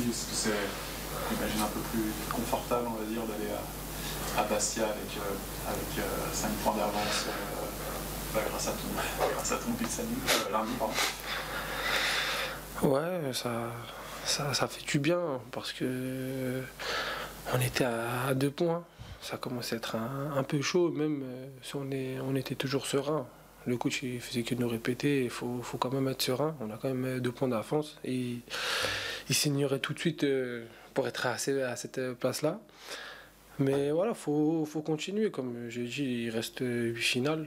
aussi? Est-ce que c'est, j'imagine, un peu plus confortable, on va dire, d'aller à Bastia avec 5 points d'avance grâce à ton but lundi, pardon. Ouais, ça fait du bien parce que on était à 2 points. Ça commençait à être un peu chaud, même si on était toujours serein. Le coach il faisait que nous répéter, il faut quand même être serein. On a quand même 2 points d'avance et il s'ignorait tout de suite pour être à cette place-là. Mais voilà, faut continuer. Comme j'ai dit, il reste 8 finales.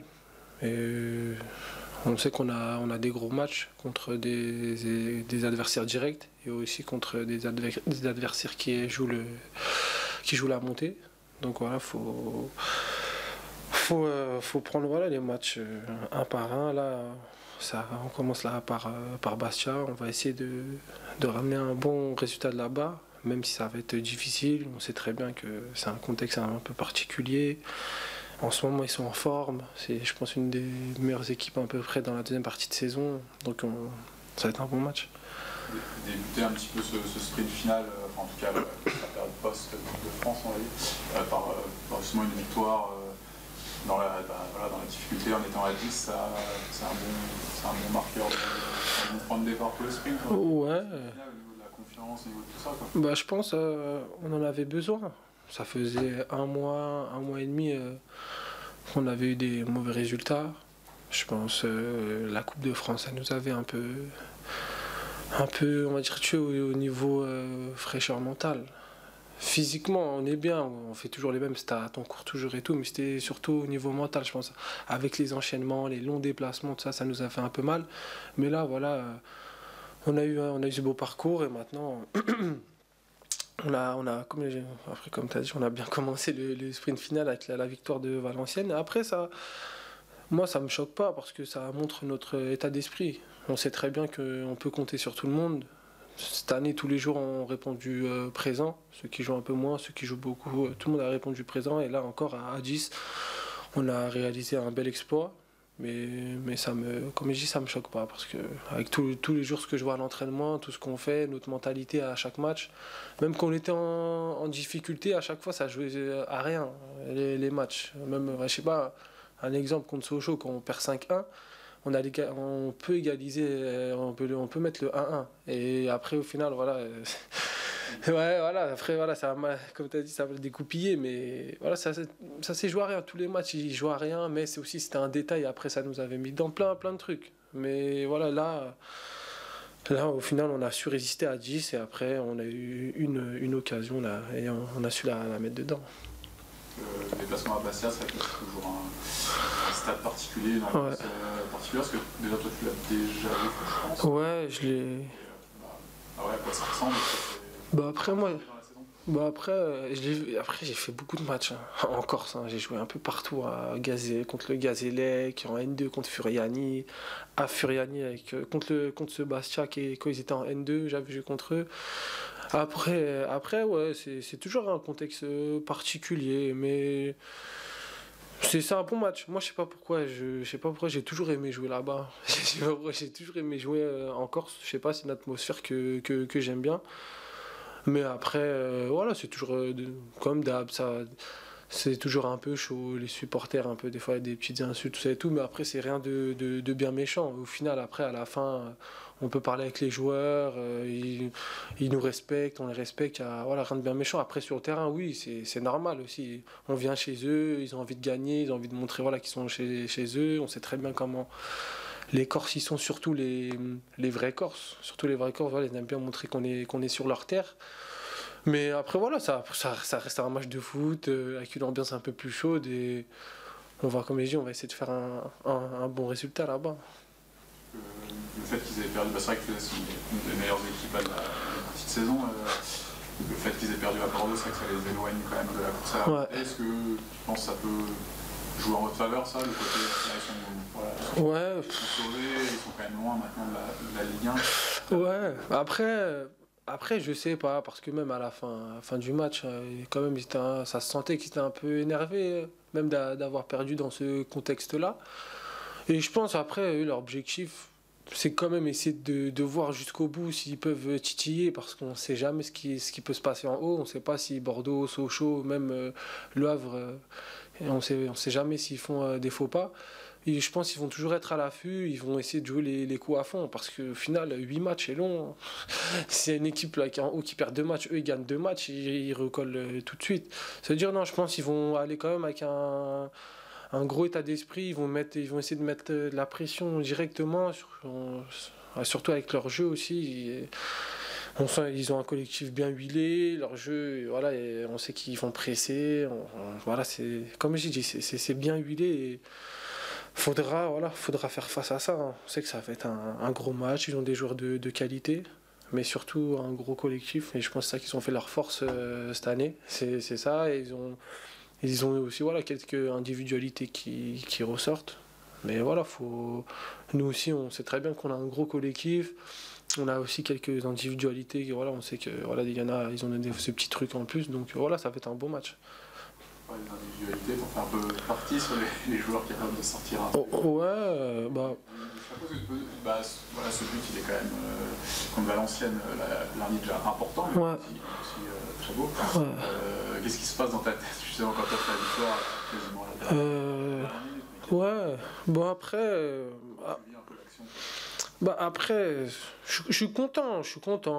Et on sait qu'on a des gros matchs contre des adversaires directs et aussi contre des adversaires qui jouent la montée. Donc voilà, faut prendre voilà, les matchs un par un. Là, on commence là par Bastia. On va essayer de ramener un bon résultat de là-bas, même si ça va être difficile. On sait très bien que c'est un contexte un peu particulier. En ce moment, ils sont en forme. C'est, je pense, une des meilleures équipes à peu près dans la deuxième partie de saison. Donc, ça va être un bon match. Débuter un petit peu ce sprint final, en tout cas la période post-Coupe de France, on va dire, par justement une victoire dans la difficulté en étant à 10, c'est un bon marqueur, un bon point de départ pour le sprint. Ouais. Au niveau de la confiance, au niveau de tout ça, quoi. Bah, je pense on en avait besoin. Ça faisait un mois et demi qu'on avait eu des mauvais résultats. Je pense la Coupe de France, ça nous avait un peu, on va dire, tué au niveau fraîcheur mentale. Physiquement, on est bien, on fait toujours les mêmes stats, on court toujours et tout, mais c'était surtout au niveau mental, je pense. Avec les enchaînements, les longs déplacements, tout ça, ça nous a fait un peu mal. Mais là, voilà, on a eu ce beau parcours et maintenant, comme tu as dit, on a bien commencé le sprint final avec la victoire de Valenciennes. Après, moi, ça me choque pas parce que ça montre notre état d'esprit. On sait très bien qu'on peut compter sur tout le monde. Cette année, tous les jours ont répondu présent. Ceux qui jouent un peu moins, ceux qui jouent beaucoup, tout le monde a répondu présent. Et là, encore à 10, on a réalisé un bel exploit. Mais comme je dis, ça me choque pas parce que avec tous les jours ce que je vois à l'entraînement, tout ce qu'on fait, notre mentalité à chaque match, même quand on était en difficulté, à chaque fois ça jouait à rien les matchs. Même, je sais pas, un exemple contre Sochaux quand on perd 5-1, on peut égaliser, on peut mettre le 1-1 et après au final voilà. Ouais, voilà, après, voilà, comme tu as dit, ça va le découpiller, mais voilà, ça s'est joué à rien. Tous les matchs, ils jouent à rien, mais c'était un détail. Après, ça nous avait mis dans plein de trucs. Mais voilà, là, au final, on a su résister à 10 et après, on a eu une occasion là, et on a su la mettre dedans. Le déplacement à Bastia, ça a été toujours un stade particulier, une ambiance particulière, parce que déjà, toi, tu l'as déjà vu, je pense. Ouais, je l'ai. Ah ouais, à quoi ça ressemble? Après j'ai fait beaucoup de matchs hein, en Corse. Hein. J'ai joué un peu partout contre le Gazélec, en N2 contre Furiani, à Furiani contre ce Bastia quand ils étaient en N2, j'avais joué contre eux. Après ouais, c'est toujours un contexte particulier, mais c'est un bon match. Moi je sais pas pourquoi j'ai toujours aimé jouer là-bas. Je sais pas pourquoi j'ai toujours aimé jouer en Corse. Je sais pas, c'est une atmosphère que j'aime bien. Mais après, voilà, c'est toujours comme d'hab, c'est toujours un peu chaud, les supporters, un peu, des fois, des petites insultes, tout ça et tout, mais après, c'est rien de bien méchant. Au final, après, à la fin, on peut parler avec les joueurs, ils nous respectent, on les respecte, voilà, rien de bien méchant. Après, sur le terrain, oui, c'est normal aussi. On vient chez eux, ils ont envie de gagner, ils ont envie de montrer voilà, qu'ils sont chez eux, on sait très bien comment. Les Corses, ils sont surtout les vrais Corses. Surtout les vrais Corses, voilà, ils aiment bien montrer qu'on est sur leur terre. Mais après, voilà, ça reste un match de foot avec une ambiance un peu plus chaude. Et comme je dis, on va essayer de faire un bon résultat là-bas. Le fait qu'ils aient perdu, c'est vrai que c'est une des meilleures équipes à la petite saison. Le fait qu'ils aient perdu à Bordeaux, c'est vrai que ça les éloigne quand même de la course à la. Est-ce que tu penses que ça peut jouer en votre faveur, ça, le côté ils sont sauvés, ils sont quand même loin maintenant de la Ligue 1. Ouais, après je sais pas, parce que même à la fin du match, quand même, ça se sentait qu'ils étaient un peu énervés, même d'avoir perdu dans ce contexte-là. Et je pense après, leur objectif, c'est quand même essayer de voir jusqu'au bout s'ils peuvent titiller, parce qu'on ne sait jamais ce qui peut se passer en haut. On ne sait pas si Bordeaux, Sochaux, même Le Havre, et on sait jamais s'ils font des faux pas. Et je pense qu'ils vont toujours être à l'affût, ils vont essayer de jouer les coups à fond, parce qu'au final, 8 matchs c'est long. S'il y a une équipe là, qui est en haut qui perd 2 matchs, eux ils gagnent 2 matchs, ils recollent tout de suite. Ça veut dire, non, je pense qu'ils vont aller quand même avec un gros état d'esprit, ils vont essayer de mettre de la pression directement, surtout avec leur jeu aussi. On sent ils ont un collectif bien huilé, leur jeu, voilà, et on sait qu'ils vont presser. Voilà, comme je dis, c'est bien huilé. Et faudra faire face à ça, hein. On sait que ça va être un gros match, ils ont des joueurs de qualité, mais surtout un gros collectif. Et je pense que c'est ça qu'ils ont fait leur force cette année. C'est ça, et ils ont aussi voilà, quelques individualités qui ressortent. Mais voilà, nous aussi, on sait très bien qu'on a un gros collectif. On a aussi quelques individualités. Voilà, on sait que voilà, il y en a, ils ont donné ce petit truc en plus. Donc voilà, ça va être un beau match. Les individualités pour faire un peu partie sur les joueurs capables de sortir un peu. Ouais, bah. Voilà, ce but, il est quand même, contre Valenciennes, l'arbitre déjà important, mais Ouais. aussi très beau. Ouais. Qu'est-ce qui se passe dans ta tête, justement, quand tu as fait la victoire quasiment à la dernière minute, Ouais, bon après. Bah après, je suis content,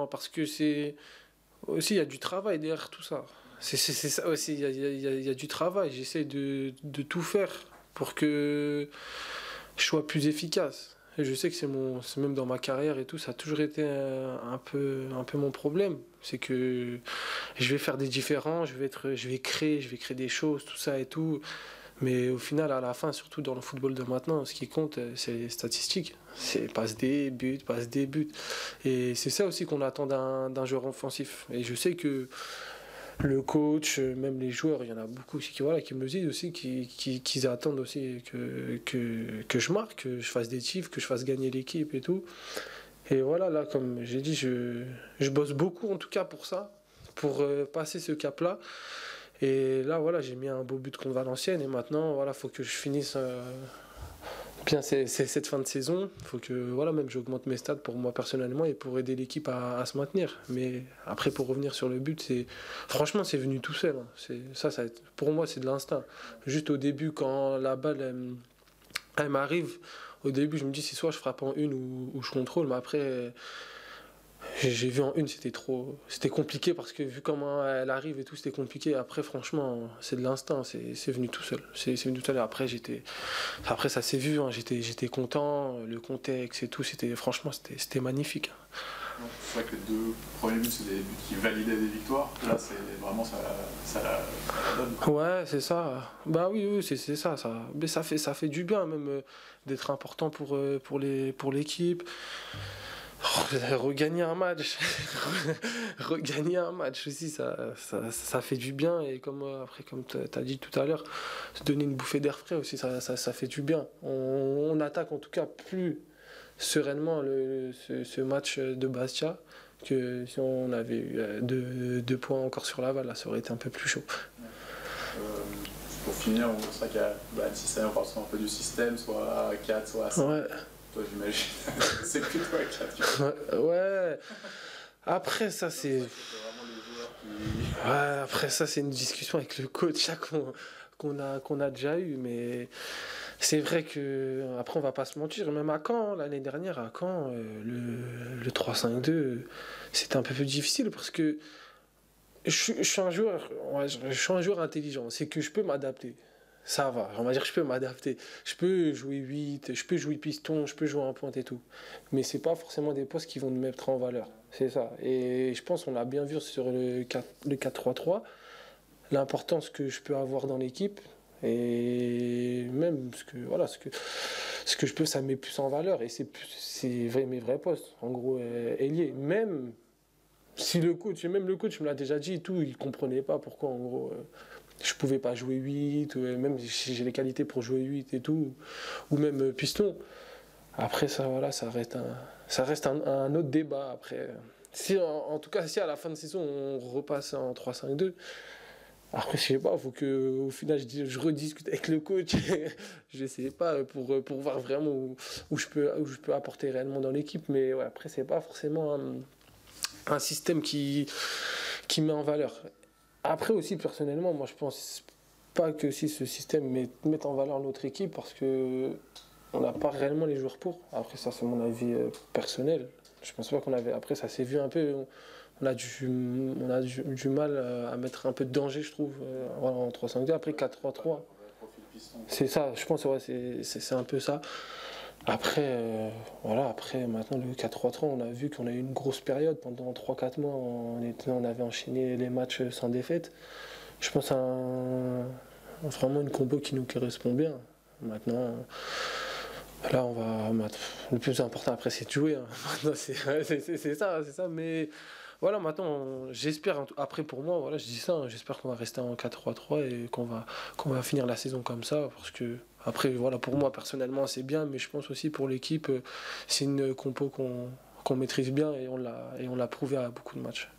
parce que c'est. Aussi, il y a du travail derrière tout ça. C'est ça aussi, il y a du travail. J'essaie de tout faire pour que je sois plus efficace. Et je sais que c'est même dans ma carrière et tout, ça a toujours été un peu mon problème. C'est que je vais faire des différends, je vais créer des choses, tout ça et tout. Mais au final, à la fin, surtout dans le football de maintenant, ce qui compte, c'est les statistiques. C'est passe des buts, passe des buts. Et c'est ça aussi qu'on attend d'un joueur offensif. Et je sais que le coach, même les joueurs, il y en a beaucoup aussi qui me le disent aussi, qu'ils attendent aussi que je marque, que je fasse des tifs, que je fasse gagner l'équipe et tout. Et voilà, là, comme j'ai dit, je bosse beaucoup en tout cas pour ça, pour passer ce cap-là. Et là, voilà, j'ai mis un beau but contre Valenciennes. Et maintenant, voilà, faut que je finisse bien cette fin de saison. Faut que, voilà, même j'augmente mes stats pour moi personnellement et pour aider l'équipe à se maintenir. Mais après, pour revenir sur le but, franchement, c'est venu tout seul, hein. Pour moi, c'est de l'instinct. Juste au début, quand la balle, elle m'arrive, au début, je me dis, c'est soit je frappe en une ou je contrôle. Mais après, j'ai vu en une, c'était compliqué, parce que vu comment elle arrive et tout, c'était compliqué. Après, franchement, c'est de l'instinct, c'est venu tout seul. C'est venu tout seul. Après ça s'est vu, hein, j'étais content, le contexte et tout, franchement, c'était magnifique. C'est vrai que les 2 premiers buts, c'est des buts qui validaient des victoires. Là, c'est vraiment ça la donne. Ouais, c'est ça. Bah oui, c'est ça. Mais ça fait du bien même d'être important pour l'équipe. Regagner un match, regagner un match aussi, ça fait du bien. Et après, comme tu as dit tout à l'heure, se donner une bouffée d'air frais aussi, ça fait du bien. On attaque en tout cas plus sereinement ce match de Bastia que si on avait eu 2 points encore sur Laval. Là, ça aurait été un peu plus chaud. Pour finir, c'est vrai qu'il y a le système, on parle souvent un peu du système, soit 4, soit 5. Ouais. Toi, j'imagine, c'est plutôt à 4. Ouais. Après, ça, c'est. Ouais, après, ça, c'est une discussion avec le coach qu'on a déjà eu. Mais c'est vrai que, après, on va pas se mentir. Même à Caen, l'année dernière, à Caen, le 3-5-2, c'était un peu plus difficile, parce que je suis un joueur, ouais, je suis un joueur intelligent. C'est que je peux m'adapter. Ça va, on va dire que je peux m'adapter. Je peux jouer 8, je peux jouer piston, je peux jouer en pointe et tout. Mais c'est pas forcément des postes qui vont me mettre en valeur. C'est ça. Et je pense qu'on l'a bien vu sur le 4-3-3, l'importance que je peux avoir dans l'équipe. Et même ce que je peux, ça me met plus en valeur. Et c'est mes vrais postes. En gros, ailier. Même le coach me l'a déjà dit et tout, il comprenait pas pourquoi, en gros. Je pouvais pas jouer 8, même si j'ai les qualités pour jouer 8 et tout, ou même piston. Après, ça, voilà, ça reste un autre débat. Après, en tout cas, si à la fin de saison on repasse en 3-5-2, Après, je sais pas, il faut que au final je rediscute avec le coach. Je sais pas, pour voir vraiment où je peux apporter réellement dans l'équipe. Mais ouais, après, c'est pas forcément un système qui met en valeur. Après aussi, personnellement, moi je pense pas que si ce système mette en valeur notre équipe parce que on n'a pas réellement les joueurs pour. Après, ça, c'est mon avis personnel. Je pense pas qu'on avait. Après, ça s'est vu un peu. On a du mal à mettre un peu de danger, je trouve, voilà, en 3-5-2. Après, 4-3-3. C'est ça, je pense, ouais, c'est un peu ça. Après, voilà, après, maintenant, le 4-3-3, on a vu qu'on a eu une grosse période. Pendant 3-4 mois, on avait enchaîné les matchs sans défaite. Je pense à vraiment une combo qui nous correspond bien. Maintenant, là, le plus important après, c'est de jouer, hein. Maintenant, c'est ça. Mais voilà, maintenant, j'espère. Après, pour moi, voilà, je dis ça, hein, j'espère qu'on va rester en 4-3-3 et qu'on va finir la saison comme ça. Parce que, après, voilà, pour moi, personnellement, c'est bien. Mais je pense aussi pour l'équipe, c'est une compo qu'on maîtrise bien et on l'a prouvé à beaucoup de matchs.